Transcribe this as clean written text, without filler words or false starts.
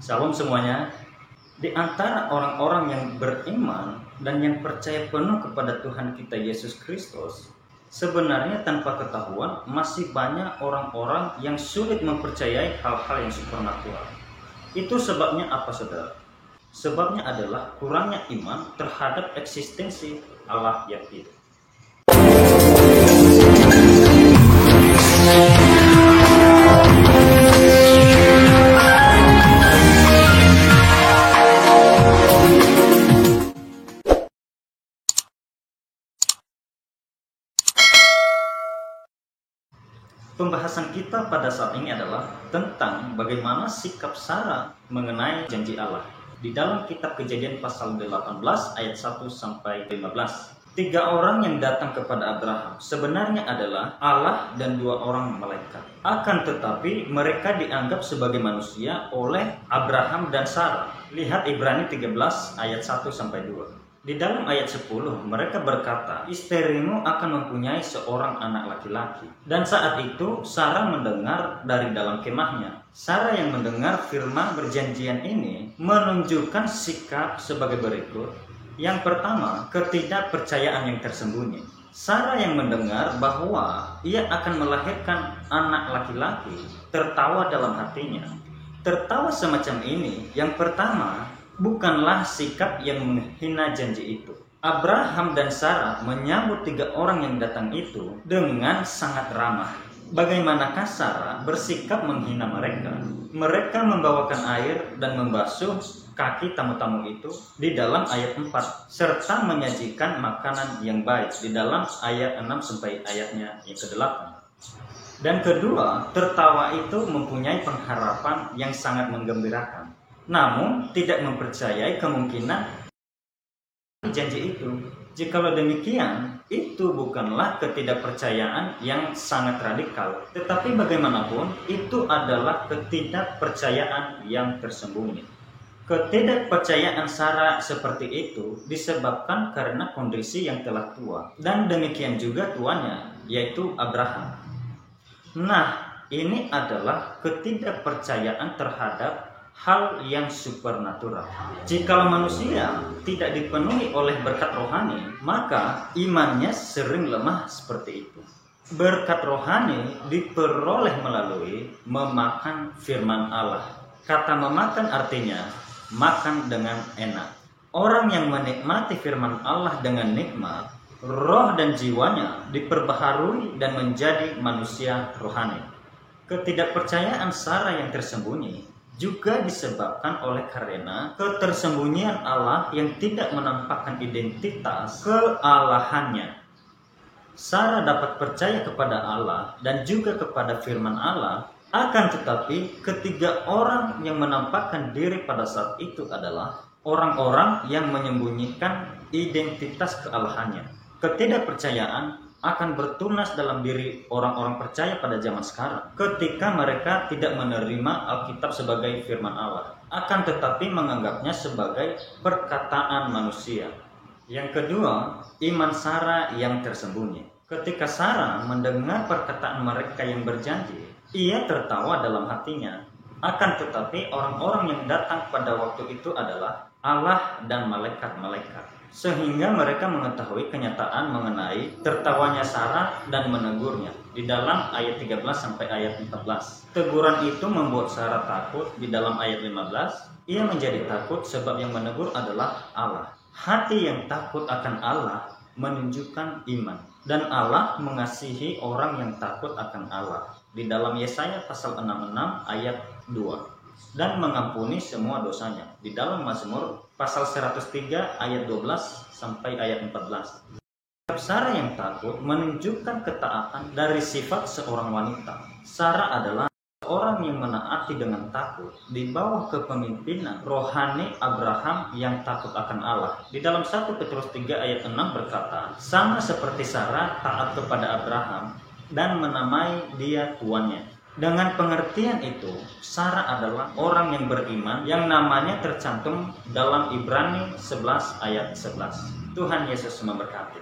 Salam semuanya. Di antara orang-orang yang beriman dan yang percaya penuh kepada Tuhan kita Yesus Kristus, sebenarnya tanpa ketahuan masih banyak orang-orang yang sulit mempercayai hal-hal yang supernatural. Itu sebabnya apa, saudara? Sebabnya adalah kurangnya iman terhadap eksistensi Allah yang hidup. Pembahasan kita pada saat ini adalah tentang bagaimana sikap Sarah mengenai janji Allah. Di dalam kitab Kejadian pasal 18 ayat 1 sampai 15. 3 orang yang datang kepada Abraham sebenarnya adalah Allah dan 2 orang malaikat. Akan tetapi mereka dianggap sebagai manusia oleh Abraham dan Sarah. Lihat Ibrani 13 ayat 1 sampai 2. Di dalam ayat 10 mereka berkata, istrimu akan mempunyai seorang anak laki-laki. Dan saat itu Sarah mendengar dari dalam kemahnya. Sarah yang mendengar firman perjanjian ini menunjukkan sikap sebagai berikut. Yang pertama, ketidakpercayaan yang tersembunyi. Sarah yang mendengar bahwa ia akan melahirkan anak laki-laki tertawa dalam hatinya. Tertawa semacam ini, yang pertama, bukanlah sikap yang menghina janji itu. Abraham dan Sarah menyambut 3 orang yang datang itu dengan sangat ramah. Bagaimanakah Sarah bersikap menghina mereka? Mereka membawakan air dan membasuh kaki tamu-tamu itu di dalam ayat 4, serta menyajikan makanan yang baik di dalam ayat 6 sampai ayatnya yang ke-8. Dan kedua, tertawa itu mempunyai pengharapan yang sangat menggembirakan. Namun tidak mempercayai kemungkinan janji itu. Jikalau demikian, itu bukanlah ketidakpercayaan yang sangat radikal, tetapi bagaimanapun itu adalah ketidakpercayaan yang tersembunyi. Ketidakpercayaan Sarah seperti itu disebabkan karena kondisi yang telah tua, dan demikian juga tuannya, yaitu Abraham. Nah, ini adalah ketidakpercayaan terhadap hal yang supernatural. Jikalau manusia tidak dipenuhi oleh berkat rohani, maka imannya sering lemah seperti itu. Berkat rohani diperoleh melalui memakan firman Allah. Kata memakan artinya makan dengan enak. Orang yang menikmati firman Allah dengan nikmat, roh dan jiwanya diperbaharui dan menjadi manusia rohani. Ketidakpercayaan Sarah yang tersembunyi juga disebabkan oleh karena ketersembunyian Allah yang tidak menampakkan identitas kealahannya. Sarah dapat percaya kepada Allah dan juga kepada firman Allah, akan tetapi ketiga orang yang menampakkan diri pada saat itu adalah orang-orang yang menyembunyikan identitas kealahannya. Ketidakpercayaan akan bertunas dalam diri orang-orang percaya pada zaman sekarang ketika mereka tidak menerima Alkitab sebagai firman Allah, akan tetapi menganggapnya sebagai perkataan manusia. Yang kedua, iman Sarah yang tersembunyi. Ketika Sarah mendengar perkataan mereka yang berjanji, ia tertawa dalam hatinya. Akan tetapi orang-orang yang datang pada waktu itu adalah Allah dan malaikat-malaikat, sehingga mereka mengetahui kenyataan mengenai tertawanya Sarah dan menegurnya di dalam ayat 13 sampai ayat 14. Teguran itu membuat Sarah takut di dalam ayat 15. Ia menjadi takut sebab yang menegur adalah Allah. Hati yang takut akan Allah menunjukkan iman, dan Allah mengasihi orang yang takut akan Allah di dalam Yesaya pasal 66 ayat 2. Dan mengampuni semua dosanya di dalam Mazmur pasal 103 ayat 12 sampai ayat 14. Sarah yang takut menunjukkan ketaatan dari sifat seorang wanita. Sarah adalah orang yang menaati dengan takut di bawah kepemimpinan rohani Abraham yang takut akan Allah. Di dalam 1 Petrus 3 ayat 6 berkata, sama seperti Sarah taat kepada Abraham dan menamai dia tuannya. Dengan pengertian itu, Sarah adalah orang yang beriman yang namanya tercantum dalam Ibrani 11 ayat 11. Tuhan Yesus memberkati.